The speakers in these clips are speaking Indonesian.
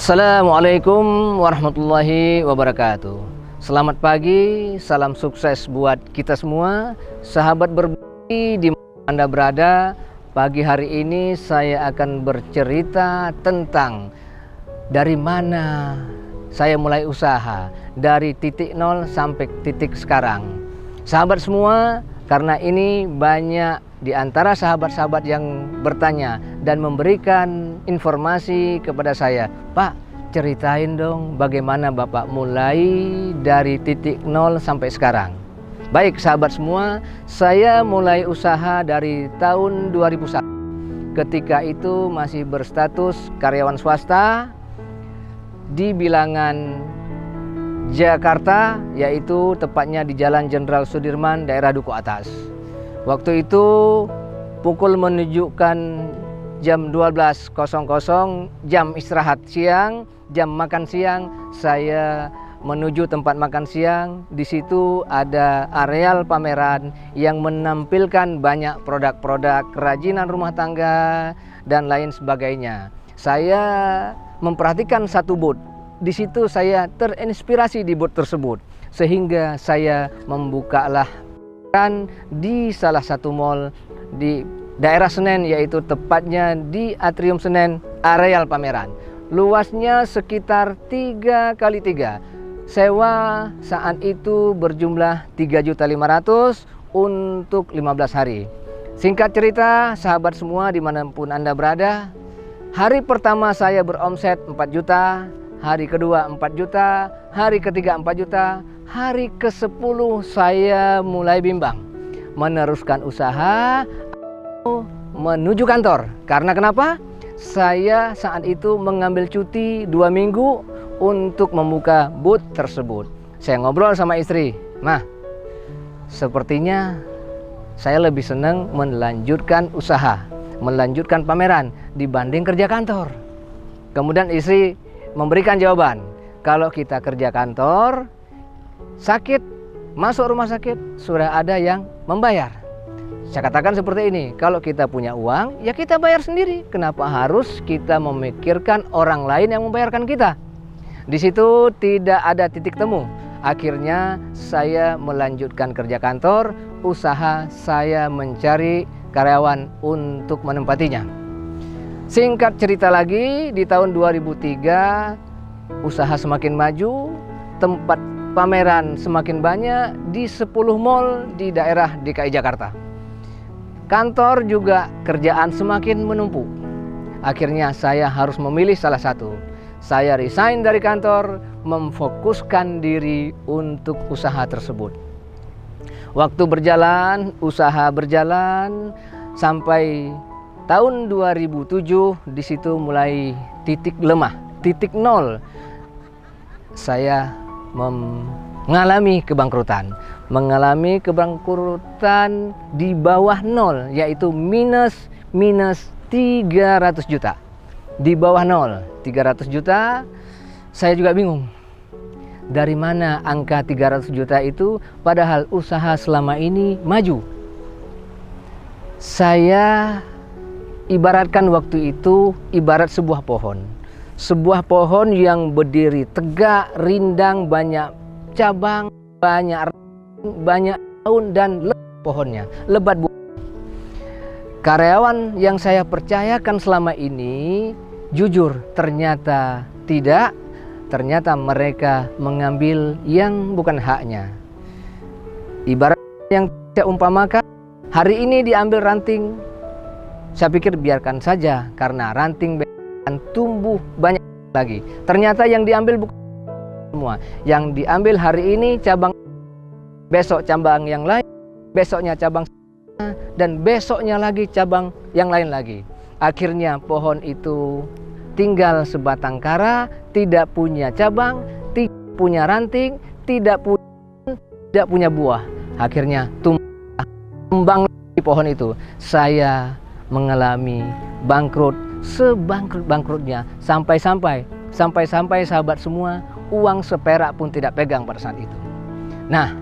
Assalamualaikum warahmatullahi wabarakatuh. Selamat pagi, salam sukses buat kita semua. Sahabat berbagi di mana Anda berada, pagi hari ini saya akan bercerita tentang dari mana saya mulai usaha, dari titik nol sampai titik sekarang. Sahabat semua, karena ini banyak di antara sahabat-sahabat yang bertanya dan memberikan informasi kepada saya, Pak, ceritain dong bagaimana Bapak mulai dari titik nol sampai sekarang. Baik sahabat semua, saya mulai usaha dari tahun 2001. Ketika itu masih berstatus karyawan swasta di bilangan Jakarta, yaitu tepatnya di Jalan Jenderal Sudirman, daerah Duku Atas. Waktu itu pukul menunjukkan jam 12.00, jam istirahat siang, jam makan siang. Saya menuju tempat makan siang. Di situ ada areal pameran yang menampilkan banyak produk-produk kerajinan rumah tangga dan lain sebagainya. Saya memperhatikan satu booth. Di situ saya terinspirasi di booth tersebut, sehingga saya membukalah di salah satu mall di daerah Senen, yaitu tepatnya di Atrium Senen, areal pameran. Luasnya sekitar 3x3. Sewa saat itu berjumlah 3.500.000 untuk 15 hari. Singkat cerita, sahabat semua dimanapun Anda berada, hari pertama saya beromset 4 juta, hari kedua 4 juta, hari ketiga 4 juta, hari ke-10 saya mulai bimbang meneruskan usaha menuju kantor. Karena kenapa? Saya saat itu mengambil cuti 2 minggu untuk membuka booth tersebut. Saya ngobrol sama istri, "Mah, sepertinya saya lebih senang melanjutkan usaha, melanjutkan pameran dibanding kerja kantor." Kemudian istri memberikan jawaban, kalau kita kerja kantor, sakit, masuk rumah sakit, sudah ada yang membayar. Saya katakan seperti ini, kalau kita punya uang, ya kita bayar sendiri. Kenapa harus kita memikirkan orang lain yang membayarkan kita? Di situ tidak ada titik temu. Akhirnya saya melanjutkan kerja kantor, usaha saya mencari karyawan untuk menempatinya. Singkat cerita lagi, di tahun 2003, usaha semakin maju, tempat pameran semakin banyak di 10 mall di daerah DKI Jakarta. Kantor juga kerjaan semakin menumpuk. Akhirnya saya harus memilih salah satu. Saya resign dari kantor, memfokuskan diri untuk usaha tersebut. Waktu berjalan, usaha berjalan sampai tahun 2007. Di situ mulai titik lemah, titik nol. Saya mengalami kebangkrutan di bawah nol, yaitu minus 300 juta. Di bawah nol 300 juta. Saya juga bingung, dari mana angka 300 juta itu, padahal usaha selama ini maju. Saya ibaratkan waktu itu ibarat sebuah pohon. Sebuah pohon yang berdiri tegak, rindang, banyak cabang, banyak daun dan lebat pohonnya, lebat buah. Karyawan yang saya percayakan selama ini, jujur ternyata tidak. Ternyata mereka mengambil yang bukan haknya. Ibarat yang saya umpamakan, hari ini diambil ranting, saya pikir biarkan saja karena ranting akan tumbuh banyak lagi. Ternyata yang diambil bukan semua. Yang diambil hari ini cabang, besok cabang yang lain, besoknya cabang, dan besoknya lagi cabang yang lain lagi. Akhirnya pohon itu tinggal sebatang kara, tidak punya cabang, tidak punya ranting, tidak punya buah. Akhirnya tumbang di pohon itu. Saya mengalami bangkrut, sebangkrut-bangkrutnya, sampai sahabat semua, uang seperak pun tidak pegang pada saat itu. Nah,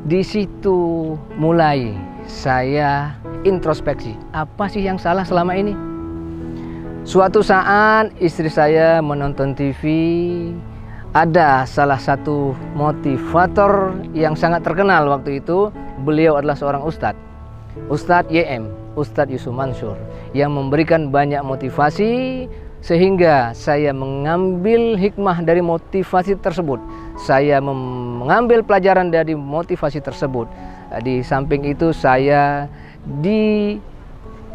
di situ mulai saya introspeksi, apa sih yang salah selama ini? Suatu saat istri saya menonton TV, ada salah satu motivator yang sangat terkenal waktu itu. Beliau adalah seorang ustadz, Ustadz YM, Ustadz Yusuf Mansur, yang memberikan banyak motivasi, sehingga saya mengambil hikmah dari motivasi tersebut. Saya mengambil pelajaran dari motivasi tersebut. Di samping itu saya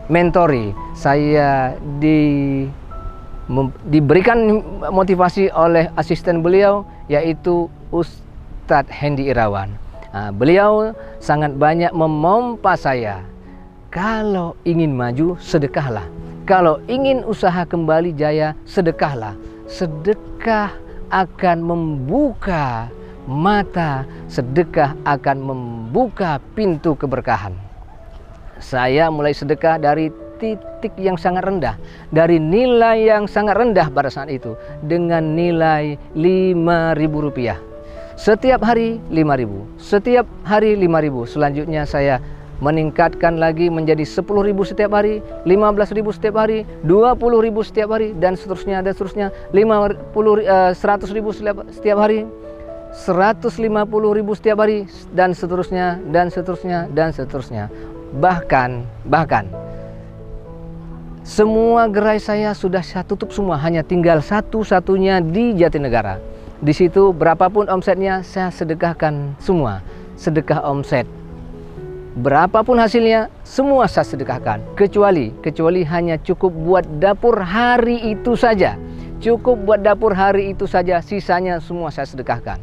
mentori, saya diberikan motivasi oleh asisten beliau, yaitu Ustadz Hendi Irawan. Beliau sangat banyak memompa saya, kalau ingin maju sedekahlah, kalau ingin usaha kembali jaya sedekahlah. Sedekah akan membuka mata, sedekah akan membuka pintu keberkahan. Saya mulai sedekah dari titik yang sangat rendah, dari nilai yang sangat rendah pada saat itu, dengan nilai Rp5.000. Setiap hari 5.000, setiap hari 5.000. Selanjutnya saya meningkatkan lagi menjadi 10.000 setiap hari, 15.000 setiap hari, 20.000 setiap hari, dan seterusnya dan seterusnya. 100.000 setiap hari, 150.000 setiap hari, dan seterusnya dan seterusnya dan seterusnya. Bahkan semua gerai saya sudah saya tutup semua, hanya tinggal satu-satunya di Jatinegara. Di situ berapapun omsetnya saya sedekahkan semua, sedekah omset. Berapapun hasilnya semua saya sedekahkan, kecuali hanya cukup buat dapur hari itu saja. Cukup buat dapur hari itu saja, sisanya semua saya sedekahkan.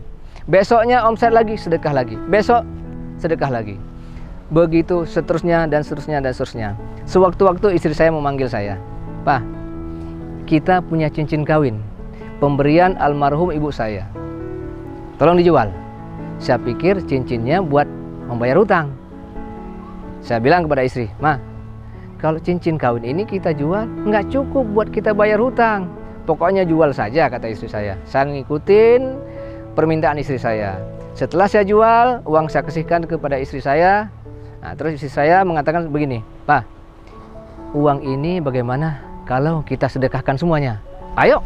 Besoknya omset lagi, sedekah lagi. Besok sedekah lagi. Begitu seterusnya dan seterusnya dan seterusnya. Sewaktu-waktu istri saya memanggil saya, "Pak, kita punya cincin kawin, pemberian almarhum ibu saya. Tolong dijual." Saya pikir cincinnya buat membayar hutang. Saya bilang kepada istri, "Ma, kalau cincin kawin ini kita jual, nggak cukup buat kita bayar hutang. Pokoknya jual saja," kata istri saya. Saya ngikutin permintaan istri saya. Setelah saya jual, uang saya kasihkan kepada istri saya. Terus istri saya mengatakan begini, "Pak, uang ini bagaimana kalau kita sedekahkan semuanya? Ayo."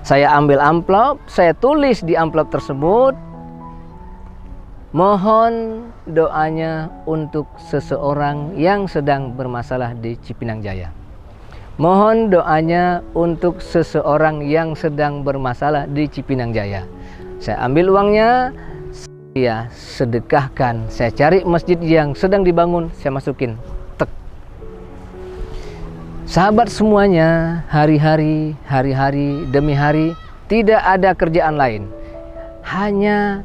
Saya ambil amplop, saya tulis di amplop tersebut, "Mohon doanya untuk seseorang yang sedang bermasalah di Cipinang Jaya. Mohon doanya untuk seseorang yang sedang bermasalah di Cipinang Jaya." Saya ambil uangnya, saya sedekahkan. Saya cari masjid yang sedang dibangun, saya masukin. Tek. Sahabat semuanya, hari-hari demi hari, tidak ada kerjaan lain, hanya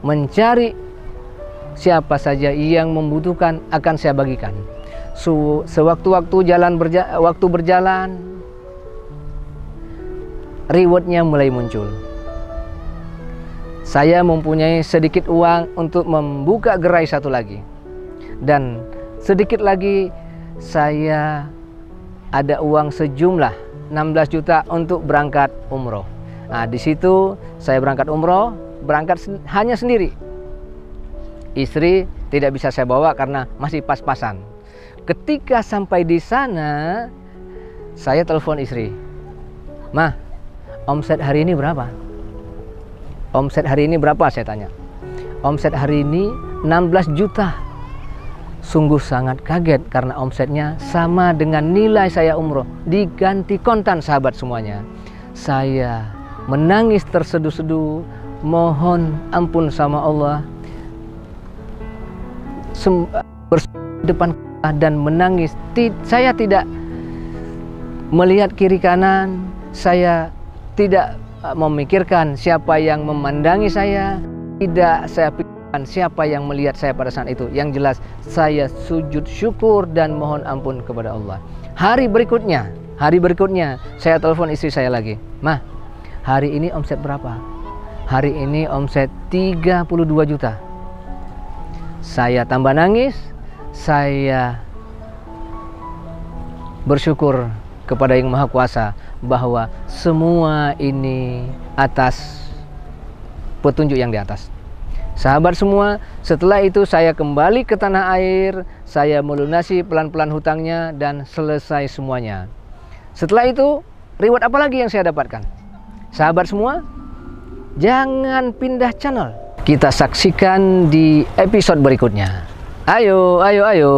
mencari siapa saja yang membutuhkan, akan saya bagikan. Sewaktu-waktu waktu berjalan, rewardnya mulai muncul. Saya mempunyai sedikit uang untuk membuka gerai satu lagi, dan sedikit lagi saya ada uang sejumlah 16 juta untuk berangkat umroh. Di situ saya berangkat umroh, berangkat hanya sendiri. Istri tidak bisa saya bawa karena masih pas-pasan. Ketika sampai di sana, saya telepon istri, "Ma, omset hari ini berapa?" "Omset hari ini berapa?" saya tanya. "Omset hari ini 16 juta. Sungguh sangat kaget karena omsetnya sama dengan nilai saya umroh. Diganti kontan, sahabat semuanya. Saya menangis terseduh-seduh, mohon ampun sama Allah, berdepan dan menangis. Saya tidak melihat kiri kanan, saya tidak memikirkan siapa yang memandangi saya, tidak saya pikirkan siapa yang melihat saya pada saat itu. Yang jelas saya sujud syukur dan mohon ampun kepada Allah. Hari berikutnya saya telepon istri saya lagi, "Ma, hari ini omset berapa?" "Hari ini omset 32 juta. Saya tambah nangis, saya bersyukur kepada Yang Maha Kuasa bahwa semua ini atas petunjuk yang di atas. Sahabat semua, setelah itu saya kembali ke tanah air, saya melunasi pelan-pelan hutangnya dan selesai semuanya. Setelah itu, reward apa lagi yang saya dapatkan? Sahabat semua, jangan pindah channel. Kita saksikan di episode berikutnya. Ayo, ayo, ayo.